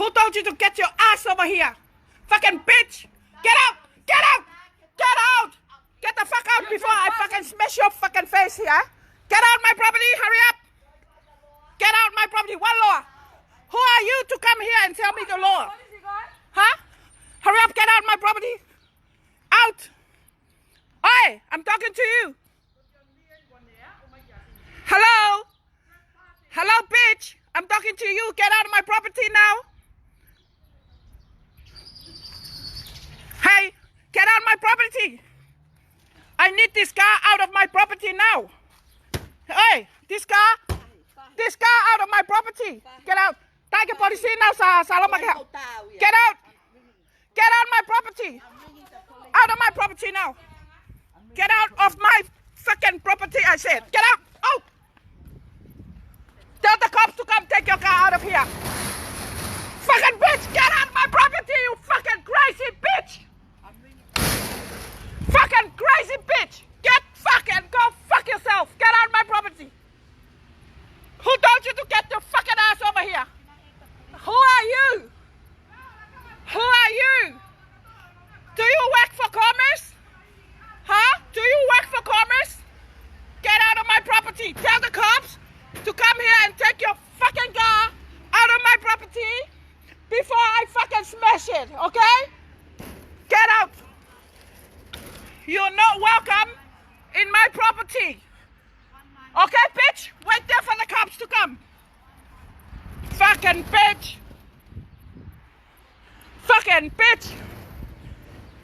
Who told you to get your ass over here? Fucking bitch! Get out! Get out! Get out! Get the fuck out before I fucking smash your fucking face here. Get out my property! Hurry up! Get out my property! What law? Who are you to come here and tell me the law? Huh? Hurry up! Get out my property! Out! Oi! I'm talking to you! Hello? Hello, bitch! I'm talking to you! Get out of my property now! Hey! Get out of my property! I need this car out of my property now! Hey! This car out of my property! Get out! Tay cái policy now sa lama kaya. Get out! Get out of my property! Out of my property now! Get out of my fucking property, I said! Get out! Out! Tell the cops to come take your car out of here! Fucking bitch! Get out of my property, you fucking crazy bitch! Fucking crazy bitch! Get fucking, go fuck yourself! Get out of my property! Who told you to get your fucking ass over here? Who are you? Who are you? Do you work for commerce? Huh? Do you work for commerce? Get out of my property! Tell the cops to come here and take your fucking car out of my property before I fucking smash it, okay? Get out! You're not welcome in my property. Okay, bitch? Wait there for the cops to come. Fucking bitch. Fucking bitch.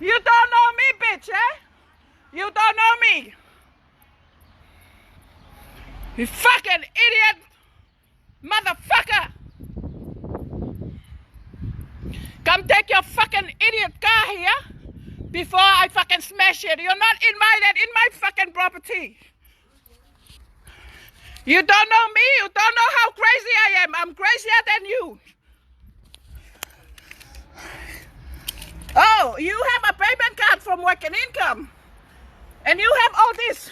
You don't know me, bitch, eh? You don't know me. You fucking idiot. Motherfucker. Come take your fucking idiot car here before I fucking smash it. You're not invited in my fucking property. You don't know me. You don't know how crazy I am. I'm crazier than you. Oh, you have a payment card from Working Income. And you have all this.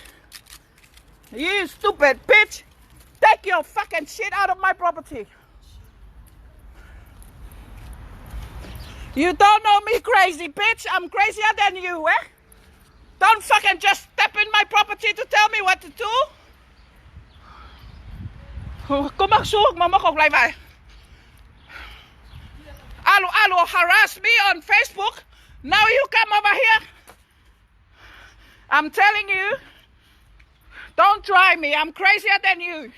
You stupid bitch. Take your fucking shit out of my property. You don't know me, crazy bitch. I'm crazier than you, eh? Don't fucking just step in my property to tell me what to do. Cô mắc suốt mà mắc lại vậy. Alo harass me on Facebook. Now you come over here. I'm telling you. Don't try me. I'm crazier than you.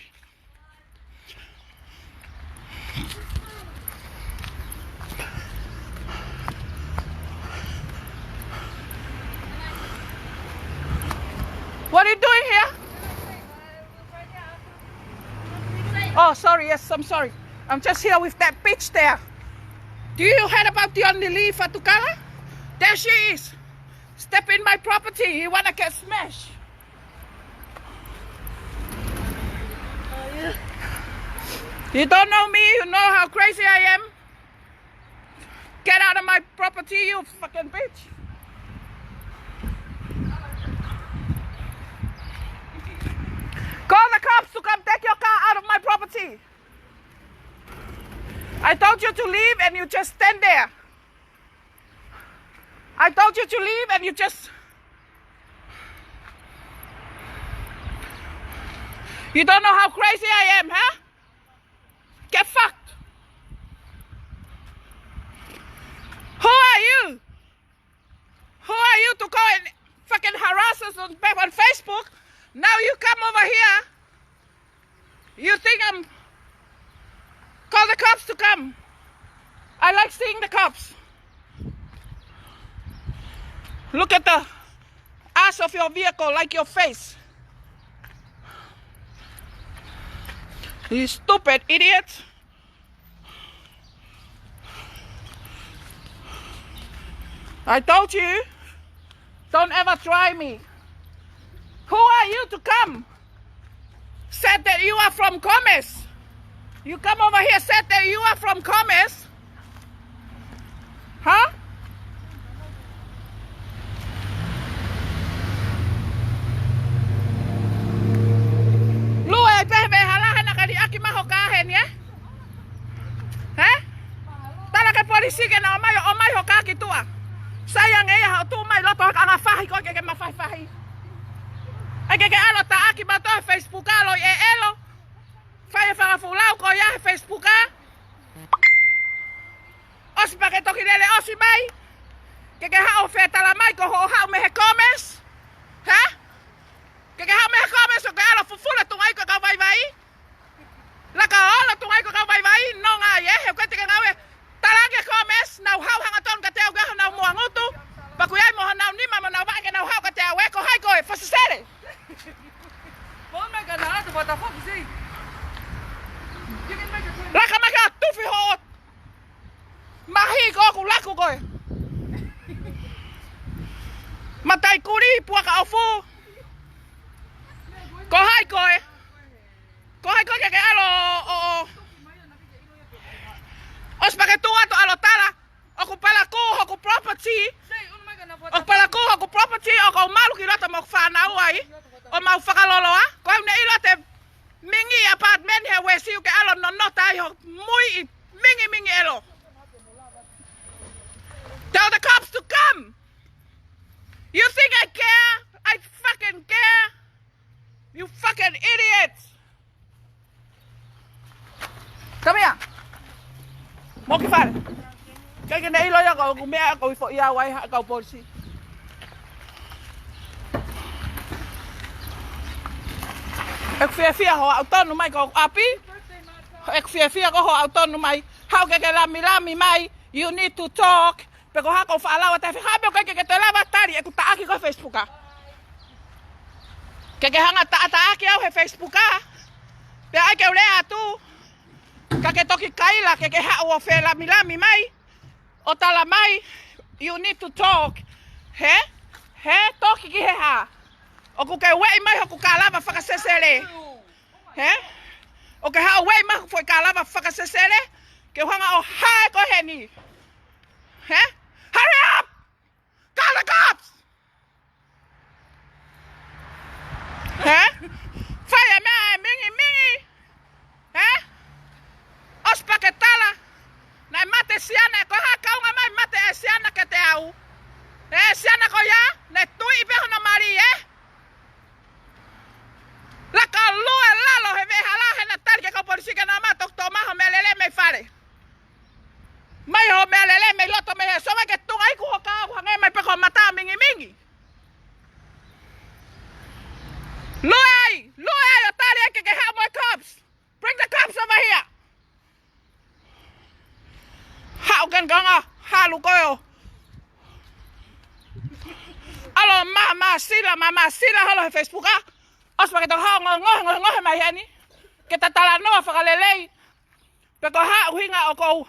What are you doing here? Oh, sorry. Yes, I'm sorry. I'm just here with that bitch there. Do you hear about the Only Fatukala? There she is. Step in my property. You wanna get smashed? You don't know me. You know how crazy I am. Get out of my property, you fucking bitch. Call the cops to come take your car out of my property. I told you to leave and you just stand there. I told you to leave and you just... You don't know how crazy I am, huh? Get fucked. Who are you? Who are you to go and fucking harass us on Facebook? Now you come over here. You think I'm... Call the cops to come. I like seeing the cops. Look at the ass of your vehicle like your face. You stupid idiot. I told you, don't ever try me. Who are you to come? Said that you are from commerce. You come over here, said that you are from commerce. Huh? Lu ay pe halahan na kadi aki mahokahen ya? Huh? polisi ke na o mai ho ka ki tua. Sayang e ha tu mai loto ka nga fahi ko ke ma fahi. Ai ke alo ta aki ba to Facebook alo e elo. Fai fa fulau ko ya Facebook a. Os pa ke to ki lele osi mai. Que ha oferta la mai ko ho ha me comments. Ha? Que ha me comments o que alo fufula tu ai ko ka vai. La ka ola tu ai ko ka vai no nga ye he ko te ka ngawe. Talage comments na hau hanga ton ka te o ga na mo ngutu. Pa ku ai mo na ni mama na ba ke na hau ka te we ko hai ko e fasere. Bon me ka na to bota fofu si. La ka ma ka tu fi ho. Mahi ko ku la ku ko. Matai kuri pua ka ofu. Ko hai ko e. Ko hai ko ke alo o. Os pa ke tu ato alo tala. O ku pala ku o ku property. O pala ku o ku property o ku malu ki rata mo fa na ai. O mau whakalolo a. Ko ne ilo te mingi apartment he we si ke alo no tai ho mui mingi elo. Tell the cops to come. You think I care? I fucking care. You fucking idiots. Come here. Mo ki fare. Kaya na ilo ya ko kumea ko ifo ya wai ha ka polisi. Ek fia ho auto mai ko api. Ek fia ko ho auto mai. How ke lami mai. You need to talk. Pero hako faalawa ta fi habe ko ke te lava tari e ku taaki ko Facebook a. Ke hanga taaki au he Facebook a. Pe ai ke ule atu. Ka ke toki kaila ke ha o fe lami mai. O tala mai. You need to talk. He? He toki ki he ha. O ku ke wei mai ho ku kalava fakasesele. He? O ke ha wei mai fo kalava fakasesele. Ke hanga o ha ko he ni. He? Hurry up! Call the cops! Huh? Fire me, mingi. Huh? Os paketala. Na mate siana ko ha ka nga mai mate siana ke te au. Siana ko ya, ne tui be na mari La ka lu lalo he ve hala he na tal ke ko polisi ke na ma tok to ma ho melele me fare. Mai ho melele me loto me so ma ke tu ai ku ka ha ngai mai pe ko mata mingi. Lui, o tali ke have my cops. Bring the cops over here. How can ganga halu koyo. Alo mama sila halo he Facebook a. Os pa ke to ha ngo mai hani. Ke tatala no fa galelei. Pe ko ha hinga o ko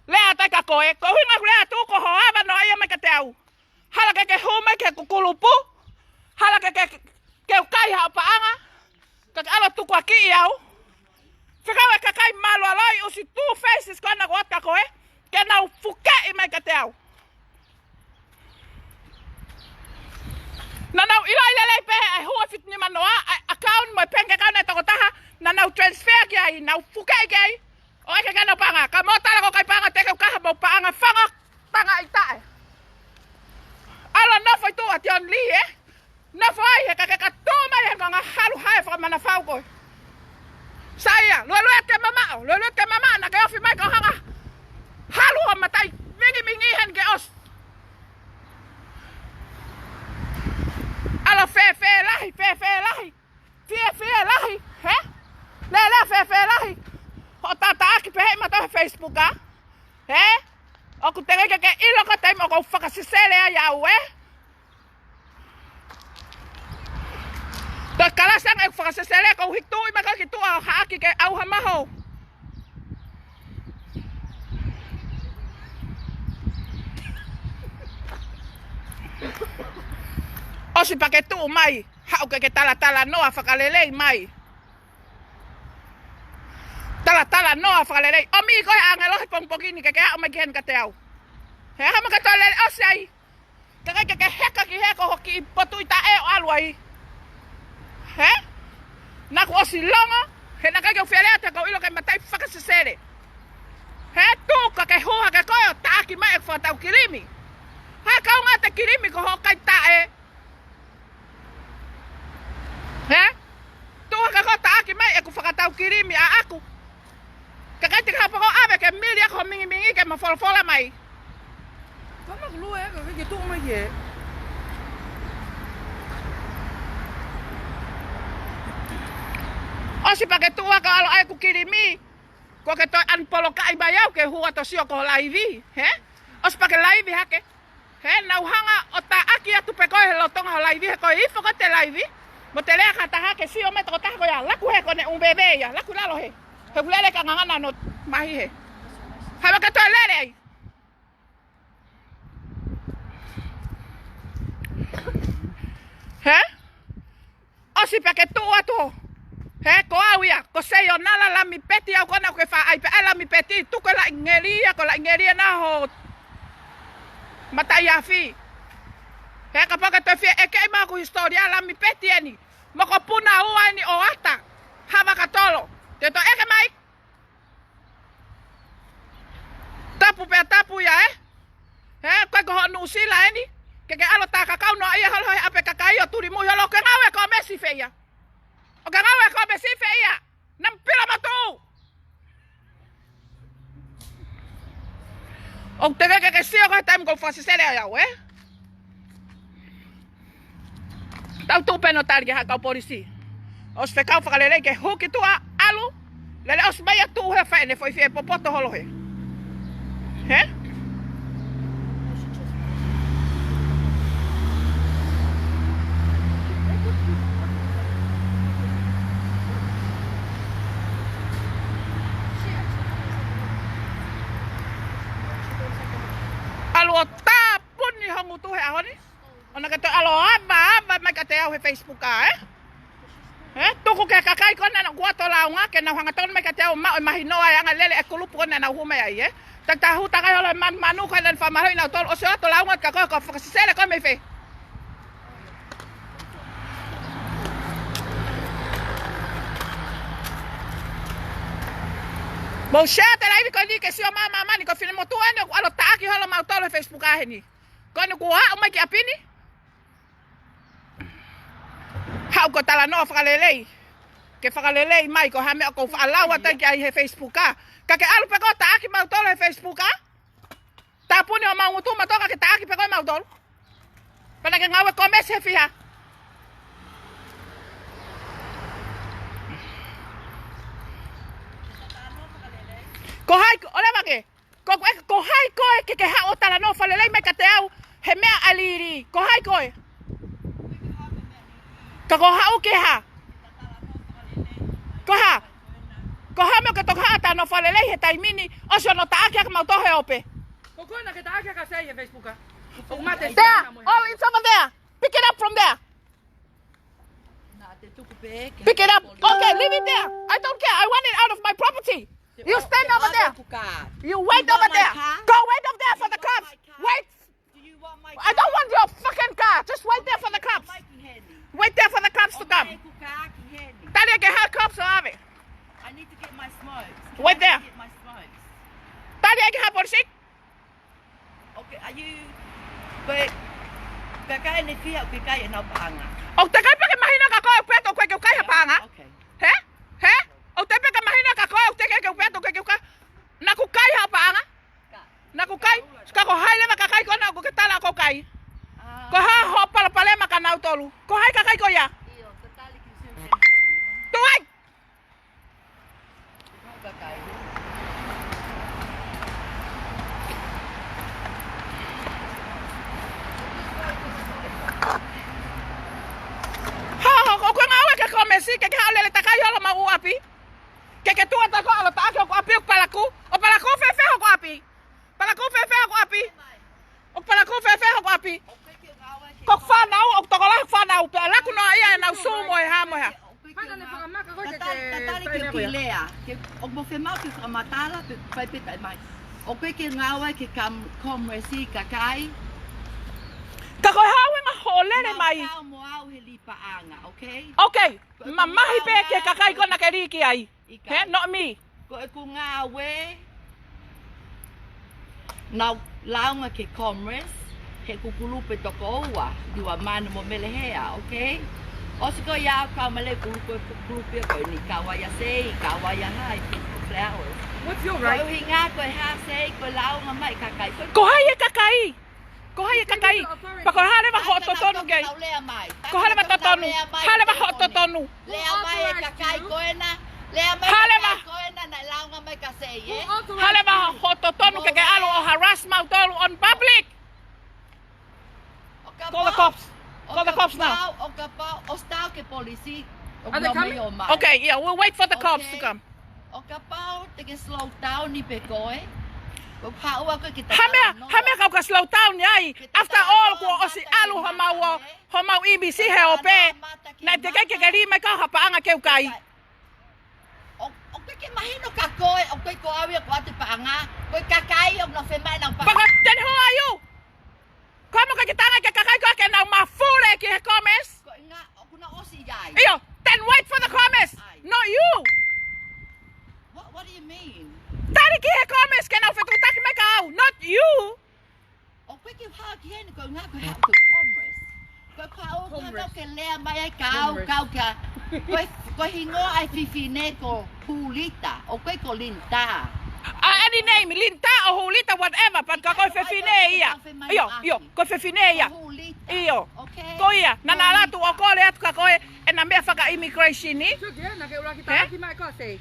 lea tai ka koe, ko hinga lea tu ko hoava no ia mai ka te au. Hala ke hume ke kukulupu, hala ke kai ha paanga, ka ala tu kwa ki iau. Whikawe ka kai malo aloi usi two faces kona ko ka koe, ke nau fuke i mai ka te au. Na nau iloi lelei pehe ai hua fit ni manoa, account mo penge ka na to taha, na nau transfer ki ai, nau fuke ki ai. O ke kana panga, ka mo tala ko kai panga te ka mo panga fanga tanga itae. Ala na foi tu ation li Na foi ka tu mai nga halu hai fa mana fau ko. Saya, lo te mama na ka ofi mai ko hanga. Halu ho matai mingi hen ke os. Ala fe lahi. Fe lahi, he? La fe lahi. O tata ki pe ma ta Facebook a. He? O ku tenge ke ilo ka tai mo ko faka sisele ya we. To kala sang ek faka sisele ko hitu i maka kitu a ha ki ke au ha maho. O si pa ke tu mai, ha o ke tala no a faka lelei mai. Tala no afalele o mi ko angelo pong pogini ke ka ma gen ka teo he ha ma ka tole o sai ke heka ki heko hoki potu ita e alwai he na ko si longa he na ka ke fele ta ko ilo ke matai faka sesere he tu ka ke ho ha ka ko te kirimi ko hokai tae. He? Tua ka ko taaki mai e ku whakatau kirimi a aku. Ka kai te hapa ko awe ke milia ko mingi ke mawholofola mai. Kama kulu ka ke tu mai ye. Osi pa ke tua ka alo ai ku kirimi. Ko ke toi anpolo kai bayau ke hua to sio ko laivi. He? Osi pa ke laivi hake. He? Nau hanga o taaki atu pe koe he lotonga ho laivi he koe ifo ko te laivi. Mo te lea kata hake si o me toko taha ko ya. Laku he kone un bebe ya. Laku lalo he. He ulele ka ngangana no mahi he. Hawa ka toi lele ai. He? Osi pa ke tua to. He ko awia. Ko sei o nala la mi peti au kona koe wha ai pe ala mi peti. Tuko la ingeria. Ko la ingeria na ho. Matai afi. He ka paka toi fie eke ima ku historia la mi peti eni. Moko puna ua eni o ata. Hawa ka tolo. Te to eke mai. Tapu pe tapu ya He koe ko ho nu usila eni. Ke alo ta kakau no ia holo he ape kakai o turi mui holo. Ke ngawe ko mesi feia. O ka ngawe ko mesi feia. Nam pila matu. O te ke sio ko taim ko fasisele ya Tau tupe no tari ha kau polisi. Os te kau whakalele ke huki tua alu. Lele os mai atu he whaene foi fie popoto holo he. He? Alu o tapuni hongu tu he ahoni. Ona ka te alo aba mai ka te au he Facebook Tuku ke kakai kona na guato launga ke na hanga ton mai ka te au ma mahi noa anga lele e kulupu kona na hume ai Ta hu takai holo manu ka len famahoi na tol o se ato launga ka ko whakasisele ko me fe. Mo share te live ko ni ke si o mama mani ko fine mo tu ane alo taaki holo ma tolo Facebook ni. Ko ni ku ha o mai ki apini. Hau ko tala no whakalelei. Ke whakalelei mai ko hame o ko whaalaua tai ki ai he Facebook Ka ke alu pe ko taaki mau tolo he Facebook Ta puni o maungutu matoka ke taaki pe ko mau tolo. Pana ke ngawe komes he fiha. Ko hai ole make. Ko hai koe ke ha o tala no whalelei mai ka te au he mea aliri. Ko hai koe. Ka ko hau ke ha. Ko ha. Ko ha me ka tok ha ta no whalelei he taimini. O so no taaki ak mau tohe ope. Ko kona ke taaki ka sei he Facebook There. Oh, it's over there. Pick it up from there. Pick it up. Okay, leave it there. I don't care. I want it out of my property. You stand over there. You wait over there. Go wait over there for the cops. Wait. I don't want your fucking car. Just wait there for the cops. Wait there for the cops to come. Tadi ke hard cops ave. I need to get my smokes. Wait there. Get my smokes. Tadi ke ha polisi. Okay, are you? But kaya ni fia kaya na paanga. O te kai pa ke mahina ka ko peto ko ke kai panga. Okay. He? He? O te pa ke mahina ka ko te ke peto ko ke ka. Na ku kai ha panga. Na ku kai. Ska ko hai le ka kai ko na ko ke tala ko kai. Ko ha ho pala pale ma ka na tolu. Ko hai ka kai ko ya. Iyo, totally concerned. Tuai. Si que ha le takai holo ma uapi. Que tu ta ko alo ta ko api o palaku. O palaku fe ko api. Palaku fe ko api. O palaku fe ko api. Ko fa na o to ko la fa na o pala ku no ia na sumo e ha mo ha. Hanga ne whakamaka koe ke Tatari ke lea. O mo fe mau ke whakamatala pe whai pita mai. O koe ke ngawa ke komresi kakai. Ka ko hawe nga holele mai. Ngau mo au he lipaanga, okay? Okay. Mamahi pe ke kakai ko na ke riki ai. He, not me. Ko e ku ngawe. Na launga ke commerce. he kukulupe toko ua, diwa mana mo melehea, okay? Osi ko ia ka male kulupe ko ni kawaya sei, kawaya hai, flowers. What's your Ko right? hinga ko ha sei ko lao nga mai kakai. Ko hai e kakai. Ko hai e kakai. Pa ko hale ma ho totonu gay. Ko hale ma totonu. Hale ma ho totonu. Lea mai e kakai ko ena. Lea mai Hale ma. ko ena na lao nga mai ka sei, Who eh? authorized Hale ma you? ho totonu ke alo o harassment tolu on public. Call the cops. Call the cops now. O kapau, o stau ke polisi. Are they coming? Okay, yeah, we'll wait for the cops to Okay. come. O kapau, te ke slow down ni pe koe. Ko paua ko kita. Hame kau ka slow down yai. After all, ko osi alu ho mau IBC he ope. Na te kai ke kari mai ka hapa anga keu kai. O ke mahino ka koe, o ko awi ko ate paanga. Ko kakai o no fe mai nang pa. Baka, then who are you? Como ka kitanga ke kakai ko ke na mafure ki he comments? Ko nga, o kuna osi yai. Iyo, then wait for the comments. Not you. What do you mean? Tari ki he comments ke na fetu taki me kau. Not you. O ke ha ki hen ko nga ko ha ko commerce. Ko pau ko ke lea mai ai kau ka. Ko hingo ai fifine ko pulita. O ko linta. Any name, Linta or Hulita, whatever, but ka ko fefine ia. Iyo, ko fefine ia. Iyo. Okay. Ko ia, nanala tu o ko le atu ka ko e na me faka immigration ni. Chuki, na ke ura kita aki mai ko sei.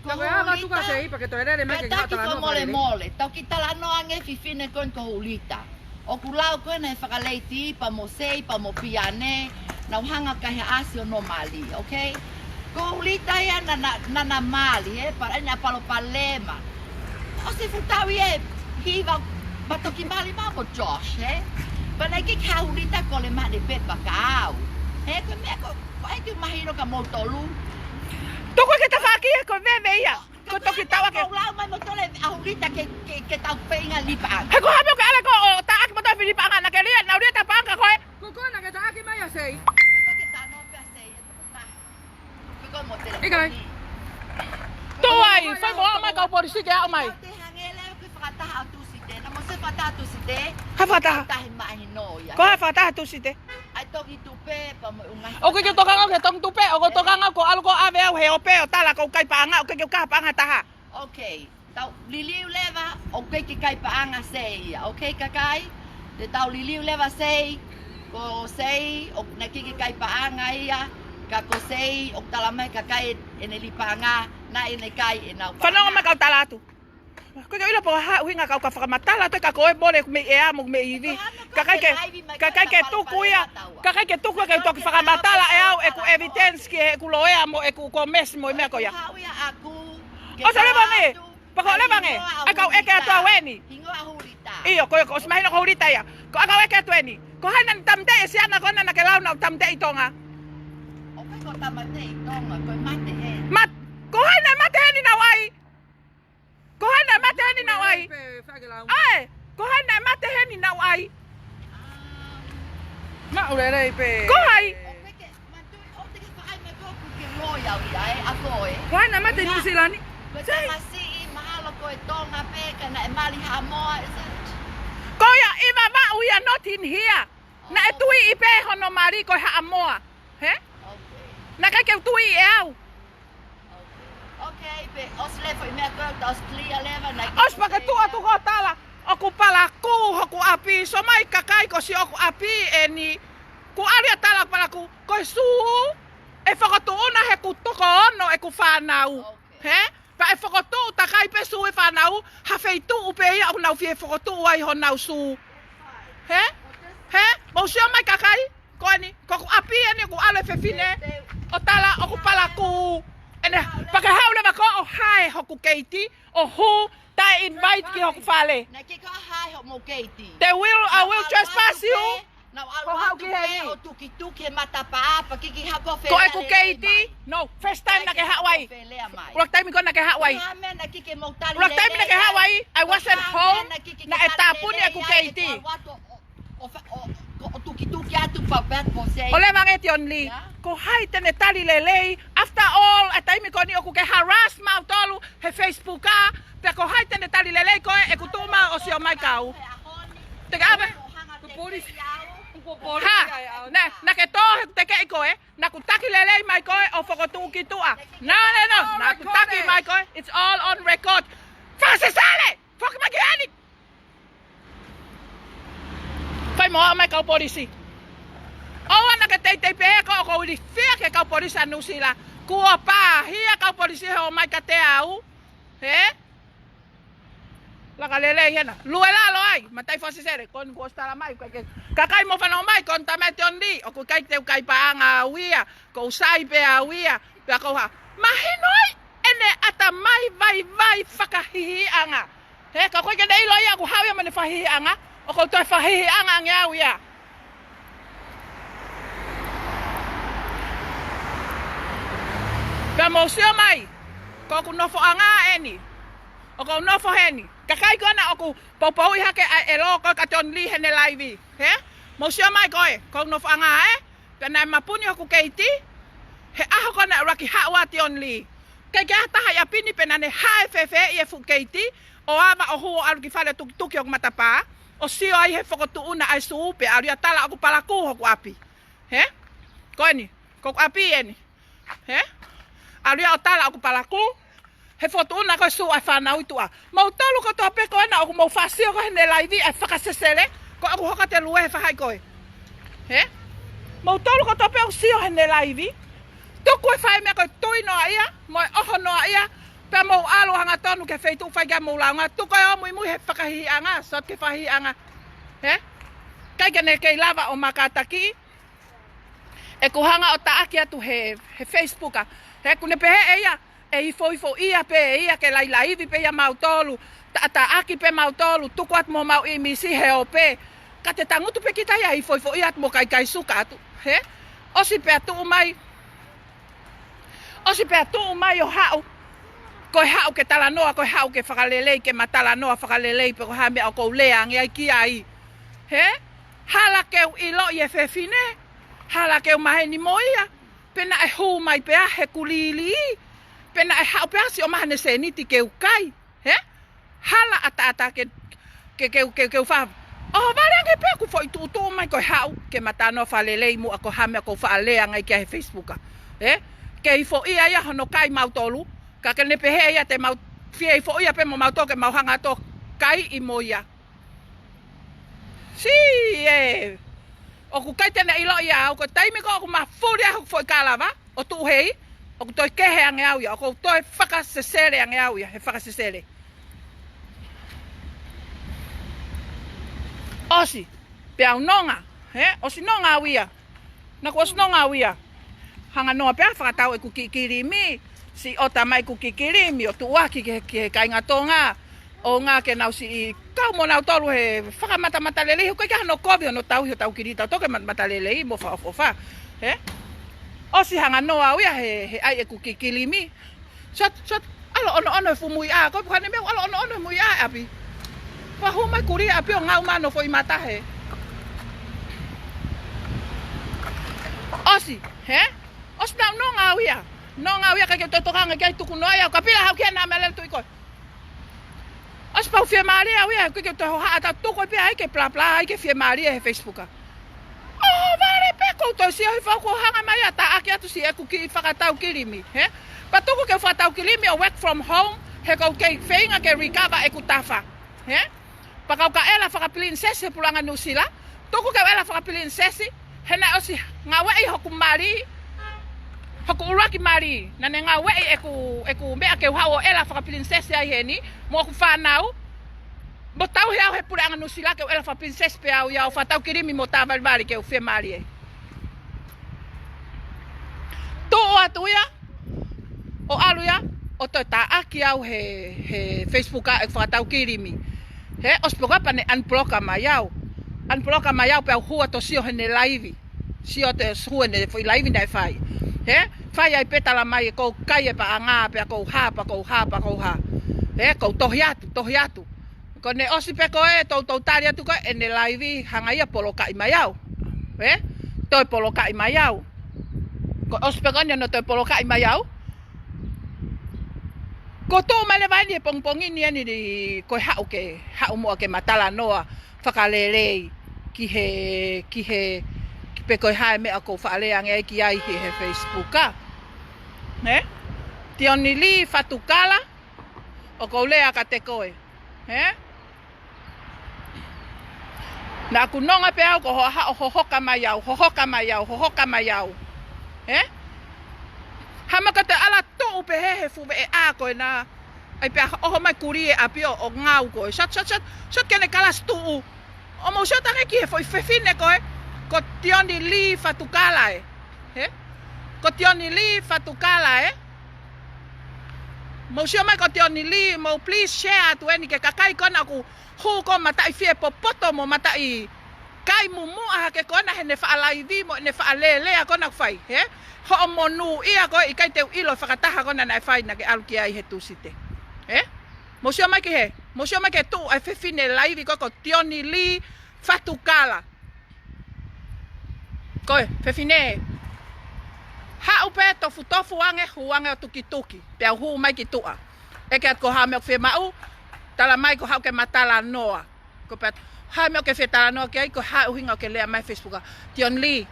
Ka ko ama tu ka sei, porque tu eres me que Taki gata ko no. mole mole. Tau ki tala no ange fifine kon ko hulita. O kulau ko na whakaleiti pa mo sei, pa mo piane. Na hanga ka he asio no mali, okay? Ko hulita ia na mali, para ina palo palema. O se futawi e hiva batoki mali ma mo Josh, Pana ki ka hulita ko le ma de pepa kau. Ko me ko ai ki mahino ka mo tolu. Tu ko ke ta faki ko me ia. Ko to ki tawa ke. Ko lau mai mo tole ahulita ke tau penga lipa. He ko hamo ka ala ko ta ak mo ta filipa nga na ke ria na ria ta pa ka ko. Ko ko na ke ta aki mai sei. Ikai. Tu ai, foi mo ma ka polisi ke au mai. Ha fata. Ko ha fata tu site. O ke to ka ke tong tupe o ko to ka ko algo ave au he ope o tala ko kai pa nga o ke ka pa nga taha. Okay, tau liliu leva, okay ke kai paanga sei, okay kakai? Te tau liliu leva sei, ko sei, o na ke kai paanga ia, ka ko sei, o tala mai kakai ene lipanga, na ene kai ena. Whanonga ma kau tala atu. Ko ke ila po ha uhinga kau ka whakamatala te ka koe bole me ea mo me iwi. Kakai ke tuku ia. Kakai ke tuku ke toki whakamatala e au e ku evidence ki e ku loea mo e ku komes mo i mea ko ia. O sa le bange. Pako le bange. A kau eke atu aweni. Hingo ahurita. Iyo ko ko smahino ko hurita ia. Ko a kau eke atu eni. Ko haina tamde e siana kona na ke launa tamde itonga. Okay ko tamate itonga, ko mate he. Mat. Ko haina mate heni na wai. Ko haina mate heni na wai. Ai. Ko haina mate heni na wai. Ma ure rei pe. Ko hai. Why na mate New Zealand? Ko ia iwa ma uia not in here. Na e tui i pe hono mari ko ha amoa. He? Na kai ke tui e au. Os pa ke tu atu ko tala. Oku pala ku hoku api so mai kakai ko si oku api e ni ku aria tala pala ku ko su e whakatu una he ku toko ono e ku whanau. He? Pa e whakatu takai pe su e whanau ha feitu upe ia au nau fie whakatu ai ho nau su. He? He? Mau sio mai kakai? Ko ni ko ku api e ni ku ale fefine o tala oku pala ku. Ene pa ke haule ma ko o hae hoku keiti o hu ta invite ki hoku fale. They will, I will trespass you. Ko e ku keiti? No, first time na ke Hawaii. Ulak time ko na ke Hawaii. Ulak time na ke Hawaii, I wasn't home. Na etapu ni e ku keiti. Ole manget yon li. Ko hai tene tali lelei. After all, a time ko ni oku ke harass mau tolu he Facebook ka. Pe ko hai tene tali lelei ko e ku tuma o si o mai kau. Tega abe. polisi. Ko polisi ai Ha, au. na ke tohe te ke koe, na kutaki lele mai koe o whakotu ki tua. No, na kutaki mai koe, it's all on record. Whakasesale! Whakamaki. Whai moa mai kau polisi. Oa na ke te pehe ko uli whia ke kau polisi anu sila. Kua pā, hia kau polisi he o mai ka te au. He? Laka lele hiena. Luela lo ai, matai fosi sere, kon kostala mai. Kakai mo whanau mai, kon tamai te ondi. O ku kai te ukai paanga awia, ko usai pe awia. Pea kou ha, mahinoi ene ata mai vai whakahihianga. He, ka koe ke nei lo ia, ku hawia mane whahihianga. O kou toi whahihianga nge awia. Pea mo sio mai, ko ku nofo anga eni. O kou nofo heni. Kakai kona o ku paupau i hake e loko ka ton li hene laivi. He? Mo sio mai koe, kou nofo anga Pea nai mapuni o ku keiti. He aho kona raki hawa ti on li. Kei ke hataha ia pini pena ne hae fefe i e fu keiti. O awa o huo alu ki whale tuki o matapā. O sio ai he whakotu una ai suupe. Aru ia tala o ku palaku hoku api. He? Koe ni, koku api eni. He? Aru ia o tala o ku palaku. He foto una koe su ai whanau tua. Mau tolu ko toa peko ana o ku mau whasio ko hene laivi ai whakasesele. Ko aku hoka te lue he whahai koe. He? Mau tolu ko toa peko sio hene laivi. Tuku e whai mea koe tui noa ia. Moi oho noa ia. Pea mau alo hanga tonu ke wheitu whai kia mau launga. Tuku e omui mui he whakahihi anga. Sot ke whahihi anga. He? Kai kene kei lava o makataki. E kuhanga o taaki atu he Facebooka. He kune pehe e ia. E ifo ia pe ia ke lailaivi pe ia mautolu. Taaki pe mautolu. Tuku at mo mau imisi he o pe. Ka te tangutu pe kita ia ifo ia at mo kai suka atu. He? Osi pe atu umai. Osi pe atu umai o hau. Koe hau ke talanoa, koe hau ke whakalelei ke matalanoa whakalelei pe ko hame o kou lea ngi ai ki ai. He? Hala keu ilo i e whewhine. Hala keu mahe ni moia. Pena e hu mai pea he kulili. Pena e hau pea si o mahane se niti keu kai. He? Hala ata ke keu wha. Oh, varange pea ku foi tutu mai koe hau. Ke matanoa whalelei mu a ko hame o kou whaalea ngai kia he Facebooka. He? Ke ifo ia ia hono kai mautolu. Ka kene pehe ia te mau fie ifo ia pe mo mauto ke mau hanga to kai i moia. Si e. O ku kai tene ilo ia o ko taimi ko ma furi a foi kalava o tu hei o ku toi kehe ange au ia o ku toi whakasesere ange au ia he whakasesere. Osi pe au nonga he osi nonga au ia. Na ko osi nonga au ia. Hanga noa pe whakatau e ku kikirimi. Si ota mai ku kikirimi o tuaki ke kai ngatonga. O ngā ke nau si i kau mo nau tolu he whakamata lelei. Koe kia no kovi o no tau hi o tau kirita. Toke mata lelei mo wha. He? O si hanga noa uia he ai e ku kikirimi. Sot alo ono e fumui a. Koe puhane meu alo ono e mui a api. Wahu mai kuria api o ngau mano fo i matahe. Osi, he? Osi nau no ngā uia. No ngā uia kake totokanga kia tuku noa ia. Kapila hau kia nā melele tui koe. Os pau fie maria uia ke to ha ta to ko pe ai ke pla ai ke fie maria he Facebooka. Oh, vale pe ko to si ai fa ko hanga mai ata aki atu si e ku ki whakatau kirimi, he? Pa to ko ke whakatau kirimi o work from home, he ko ke feinga ke recover e ku tafa, he? Pa ka ka ela whakapilin sese pulanga nusila, to ko ke ela whakapilin sese, he na osi nga wei hoku mari. Hoku uraki mari, na ne ngā wei e ku mea ke hau o ela whakapilin sese ai heni, mo ku whanau, mo tau hea he pura anga nusila ke o ela whakapilin sese pe au iau whatau kirimi mo tā maribari ke o whea mari e. Tō o atu ia, o alu ia, o toi tā aki au he Facebooka e whakatau kirimi. He, ospoka pane unblocka mai au. Unblocka mai au pe au hua to sio hene laivi. Sio te hua ne foi laivi nai whai. He? Whai ai petala mai e kou kai e pa a ngā pe a kou ha. He? Kou tohi atu. Ko ne osi pe ko e tau tari atu ko e ne laivi hanga ia polo kai mai au. He? Toi polo kai mai au. Ko osi pe ko ne no toi polo kai mai au. Ko tō mai le vai ni e pongpongi ni ani ni koe hau mo ke matala noa whakalelei. ki he pe koe hae mea ko whaalea ngai ki ai he Facebook a. Ne? Ti oni li fatukala o ko lea ka te koe. He? Na ku nonga pe au ko hohoka mai au. He? Hama ka te ala tou pe he fuwe e a koe na ai pe oho mai kuri e apio o ngau koe. Shot kene kalas tuu. O mo shot ake ki he foi fefine koe. Ko tioni li fatukala e. He? Ko tioni li fatukala e. Mo sio mai ko tioni li mo please share tu eni ke kakai kona ku hu ko matai fie popoto mo matai kai mumu a ke kona he ne fa alaivi mo ne fa alele a kona fai he ho mo nu ia ko i kai te ilo fakataha kona na fai na ke aluki ai he tusite he mo sio mai ke tu ai fefine laivi ko tioni li fatukala ko fefine ha upe tofu ange huange o tuki pe hu mai ki tua e ke ko ha me fe mau tala mai ko ha ke matala noa ko pe ha me ke fe tala noa ke ko ha uhinga ke le mai Facebook tion li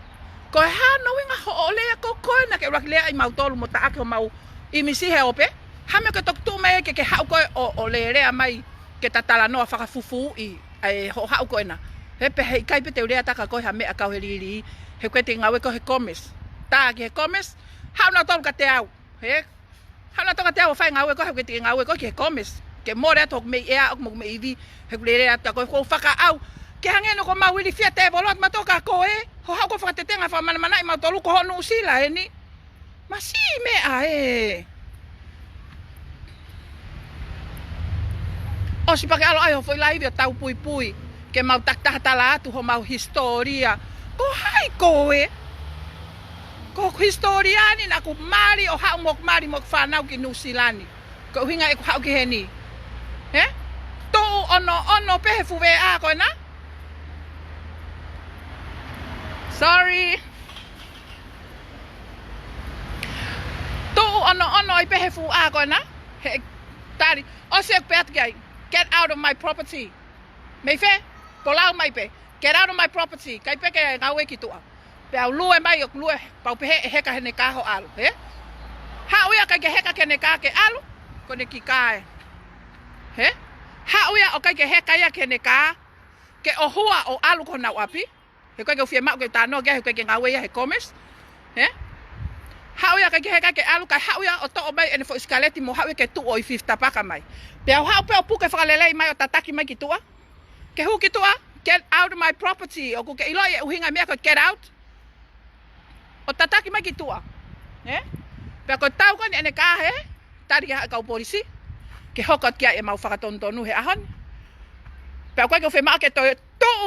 ko ha no winga ho le ko na ke rak le ai mau tolu mo ta ake mau i misi he ope ha me ke tok tu me ke ha ko o le mai ke tala noa fa fufu i ai ho ha ko na he pe he kai pe te le ta ka ko ha me ka he li he ko te ngawe ko he komes ta ke komes ha na tol ka te au he ha na to ka te au fa ngawe ko ke te ngawe ko ke komes ke more tok me ea ok mo me ivi he le ta ko fa au ke hange no ko ma wili fia te bolot ma to ka ko e ho ha ko fa te tenga fa mana mana ma to lu ko no sila e ni ma si me a e o si pa ke alo ai ho foi live tau pui ke mau tak tala tu ho mau historia ko hai ko e ko historiani na ku mari o ha mok mari mok fanau ki New Zealand ko hinga e ku ha ki heni he to ono pe fu ve a ko na sorry to ono i pe fu a ko na he tari o se pet gai get out of my property me fe ko lau mai pe get out of my property kai pe ke ngawe ki tu pe au lue mai ok lue pau pe he ka ne ka ho alu he ha uya ka ke he ka ne ka ke alu ko ne ki kai he ha uya o ka ke he ka ya ke ne ka ke o hua o alu ko na api he ko ke fie ma ke ta no ke ke ngawe ya he komes he ha uya ka ke he ka ke alu ka ha uya o to o mai en fo skaleti mo ha uya ke tu o 50 pa ka mai pe au ha pe o pu ke fa lele mai o tataki mai ki tua ke hu ki tua get out of my property o ke ilo e uhinga me ko get out o tataki mai ki tua he pe ko tau ko ne ka he tari ha ka polisi ke hokot kia e mau whakatontonu he ahon pe ko ke fe ma ke to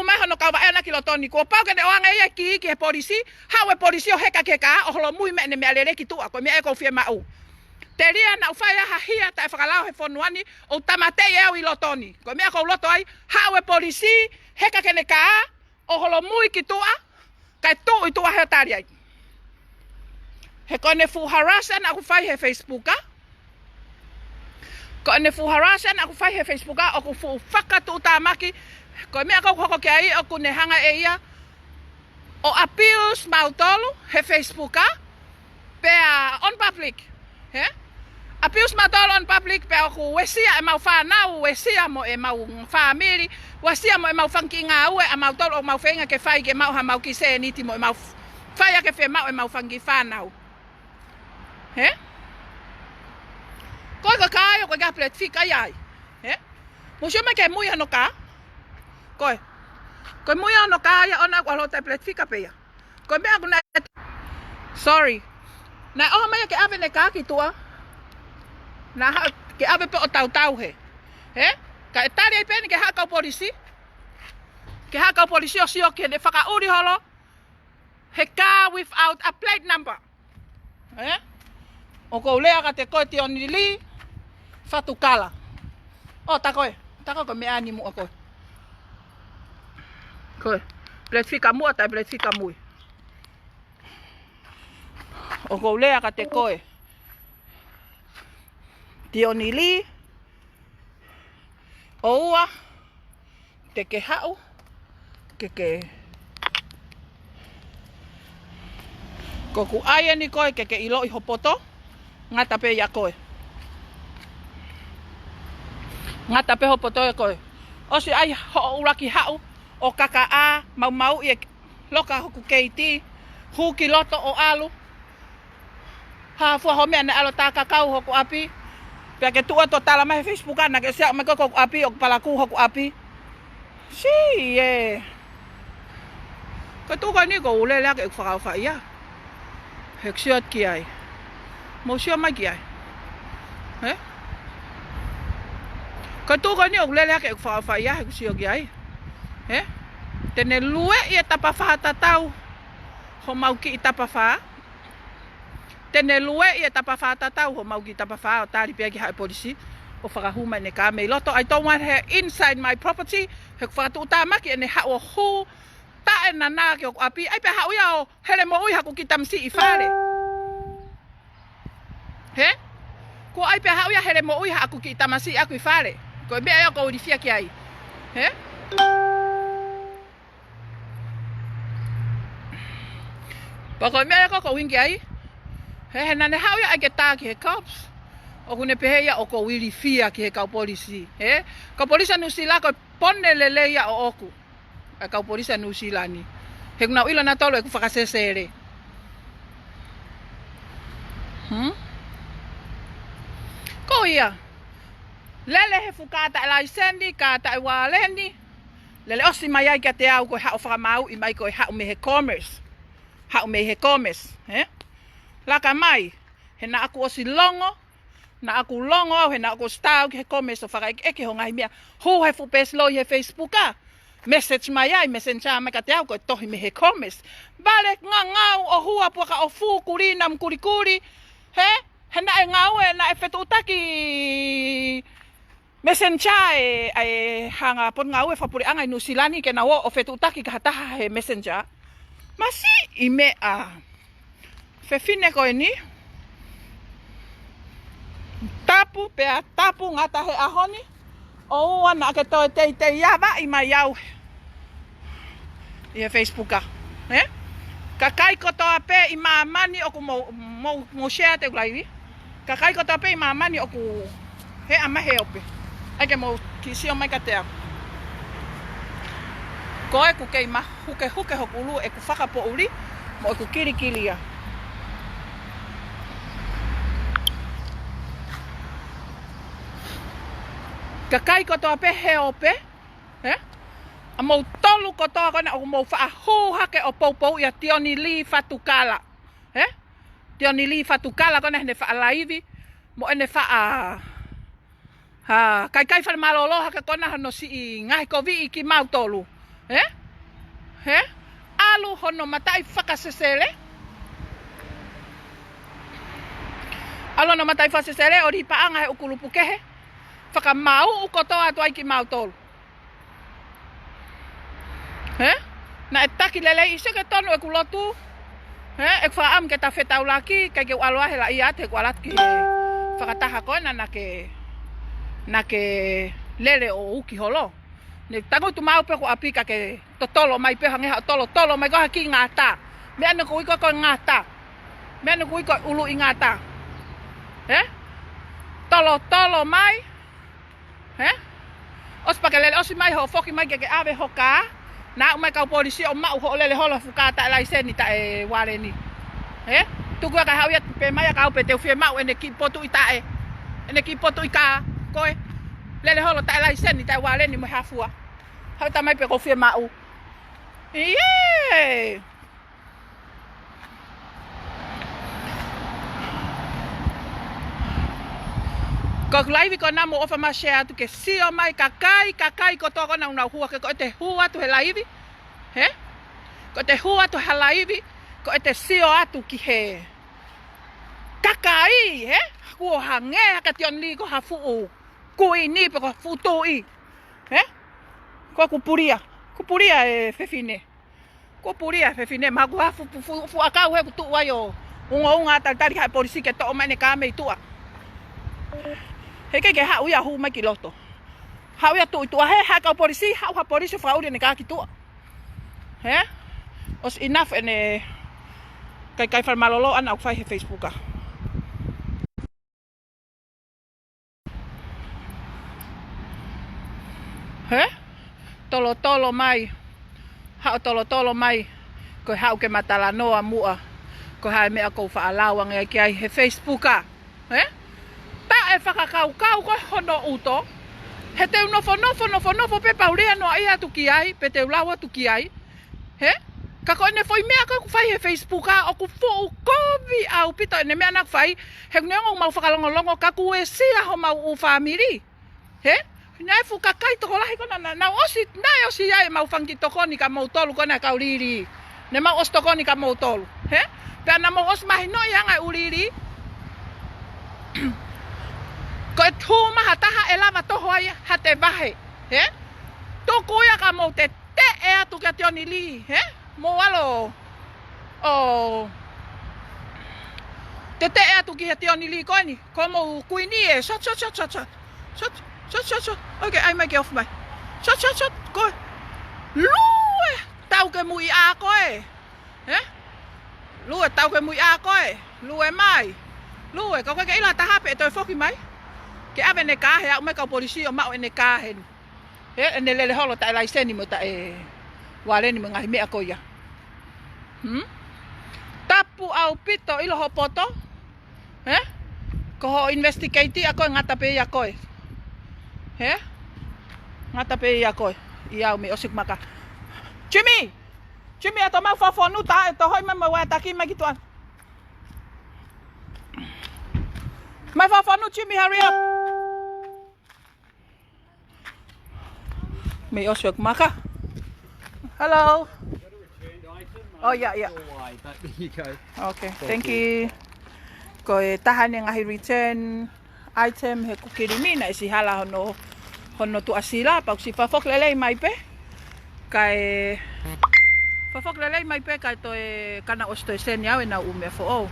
mai hono ka wa ena kilotoni ko pa ke ne oanga ia ki he polisi ha we polisi o heka ke ka o holo mui me ne me alele ki tua ko me e ko fe ma u teria na ufaya ha hia ta whakalao he fonuani o tamate e au i lotoni ko me ko loto ai ha we polisi heka ke ne ka o holo mui ki tua kai tu i tua he tari ai he kone fu harassment aku fai he Facebook a kone fu harassment aku fai he Facebook a aku fu whakatu tamaki ko me ako hoko ke ai aku ne hanga e ia o appeals mautolu he Facebook a pe on public he appeals mautolu on public pe aku wesia e mau whanau wesia mo e mau family wesia mo e mau whankinga ue a mautolu o mau whenga ke whai ke mau ha mau ki se niti mo e mau whai ke whe mau e mau whangi whanau he ko ka ko ga plet fika ai he mo se me ke muia no ka ko muia no ka ya ona ko lo te plet fika pe ya ko me aku na sorry na o me ke ave ne ka ki tua na ke ave pe o tau he ka tari pe ni ke ha ka polisi o si o ke ne faka uri holo he car without a plate number o ko lea ka te koe te oni li fatukala o ta koe ko me animu o koe plet fika mua ta plet fika mui o ko lea ka te koe te oni li o ua te ke hau ke. Ko ku aia ni koe ke ilo I hopoto. Ngata pe ia koe. Ngata pe hopoto ia koe. Osi ai ho uraki hau. O kaka a mau ia loka hoku keiti. Huki loto o alu. Ha fua ho mea ne alo tā kakau hoku api. Pea ke tua to tala mai Facebook ana ke sia mai hoku api o palaku hoku api. Si e. Ka tu ka ni ko ule la ke whakau whaia. Hek siot ki ai. Mo sio mai ki ai. He? Ka tu ka ni o ule la ke whakau whaia hek sio ki ai. He? Tene lue ia tapa wha tatau. Ho mau ki I tapa wha. Tene lue ia tapa wha tatau. Ho mau ki tapa wha o tari pia ki hae polisi. O whakahuma ne ka mei loto. I don't want her inside my property. Hek whakatu utamaki ene hao hu. Ta e nana ki o api. Ai pe hao ia o hele mo ui haku ki tamsi I whare. He? Ko ai pe hao ia hele mo ui haku ki tamasi aku I whare. Ko e mea ia ko urifia ki ai. He? Pako mea ko wingi ai. He nane hau ia ake tā ki he cops. O kune pehe ia o ko wiri fia ki he kau polisi. He? Kau polisa nusila ko pone lele ia o oku. A kau polisa nusila ni. He kuna ilo na tolo e ku whakasesere. Ko ia. Lele he fukata e laisendi, kata e walendi. Lele osi mai ai ka te au ko hao whakamau I mai ko e hao me he commerce. Hau me he komes, he? Laka mai, he na aku osi longo, na aku longo, he na aku stau ki he komes o whaka eke ho ngai mea. Hu he fupes lo I he Facebooka. Message mai ai, messenger mai ka te au ko e tohi me he komes. Vale ngau o hua puaka o fu kuri nam kuri, he? He na e ngau e na e whetu utaki messenger e hanga pon ngau e whapuri angai nusilani ke na o whetu utaki ka hataha he messenger. Masi I mea. Whewhine koe ni. Tapu, pea tapu ngata he ahoni. O ana ke toi te iawa I mai au. I he Facebooka. He? Ka kai kotoa pe I maamani oku mo share te ulaiwi. Ka kai kotoa pe I maamani oku he amahe ope. Ake mo kisio mai ka te au. Ko e ku kei ma huke hoku ulu e ku whakapo uri mo e ku kirikiria. Ka kai kotoa pe he ope, he? A mou tolu kotoa kone o mou wha hu hake o poupou ia tioni li fatukala. He? Tioni li fatukala kone hene wha laivi mo ene wha kai whare malolo hake kona hano si I ngahi ko vi I ki mau tolu. He? He? Alu hono matai whakasesele. Alu no matai whakasesele o ripa anga he ukulupu kehe. Whakamau ukotoa atu ai ki mau tolu. He? Na e taki lele I seke tonu e kulotu. He? E whaam ke ta whetau laki kai ke ualoa he la ia te kualat ki whakataha koe na ke lele o uki holo. Ne tango tu mau pe ko apika ke totolo mai pe hange tolo mai ko haki ngata. Me ane ko iko ko ngata. Me ane ko iko ulu ingata. He? Tolo mai. He? Os pakelele osi mai ho foki mai ke ave hoka. Na mai ka polisi o mau ho lele hola fukata laiseni ta e wale ni. He? Tu ko ka hawia pe mai ka pe te fie mau ene ki potu ita e. Ene ki potu ika koe. Lele holo ta laiseni ta wale ni mo hafua. Hau tamai pe ko fie mau. Yay! Ko live ko na mo ofa ma share tu ke sio mai kakai ko to ko na una hua ke ko te hua tu he live. He? Ko te hua tu he live ko te sio atu ki he. Kakai, he? Ko hange ka tion li ko hafu. Ko ini pe ko futu I. He? Ko kupuria e whewhine. Kupuria whewhine. Ma kua fu akau he kutu waio. Unga tari hai polisi ke to o mane ka mei tua. He ke hau ia hu mai ki loto. Hau ia tu he ha ka polisi, hau ha polisi whauri ne ka ki tua. He? Os enough ene kai malolo an au fai he Facebook a. He? Tolo mai. Hao tolo mai. Ko hao ke matala noa mua. Ko hae mea kou whaalawang e ki ai he Facebook a. He? Ta e whakakau ko hono uto. He teu nofo pe paurea noa ia tuki ai. Pe teu lawa tuki ai. He? Ka ko ene foi mea ka fai he Facebook a. O ku fuu kovi au pito ene mea nak fai. He neongo mau whakalongolongo ka ku e sia ho mau u family. He? Nai fu kakai toko lahi kona na osi nai osi ai mau fangi toko ni ka mau tolu kona ka uriri. Ne mau os toko ni ka mau tolu. He? Pe na mau os mahi no yanga uriri. Ko e tū maha taha e lava toho ai ha te vahe. He? Tōku ia ka mau te e atu kia te oni li. He? Mo alo. O. Te e atu kia te oni li koe ni. Ko mau kuini e. Shot. Shot. Okay, I make it off my. Shot. Go. Lue. Tau ke mui a koe. Eh? Lue tau ke mui a koe. Lue mai. Lue ko ke ila taha pe to foki mai. Ke ave ne ka he au me ka polisi o mau ene ka he. Ene lele holo ta lai seni mo ta e. Wale ni mengahi me ko ya. Tapu au pito ilo hopoto. Ko ho investigate ako ngata pe ya koe. He? Ngata pe ya koe. Ia me osik maka. Jimmy ato mau fafonu ta e to hoi mama wa taki magi tuan. My fafonu Jimmy, hurry up. Me osik maka. Hello. Oh yeah. But there you go. Okay, thank you. Ko e tahan nga hi return item he kukirimi na isi hala hono tu asila pa si fafok lele mai pe. Kai fafok lele mai pe kai to e kana osto sen yawe na ume fo.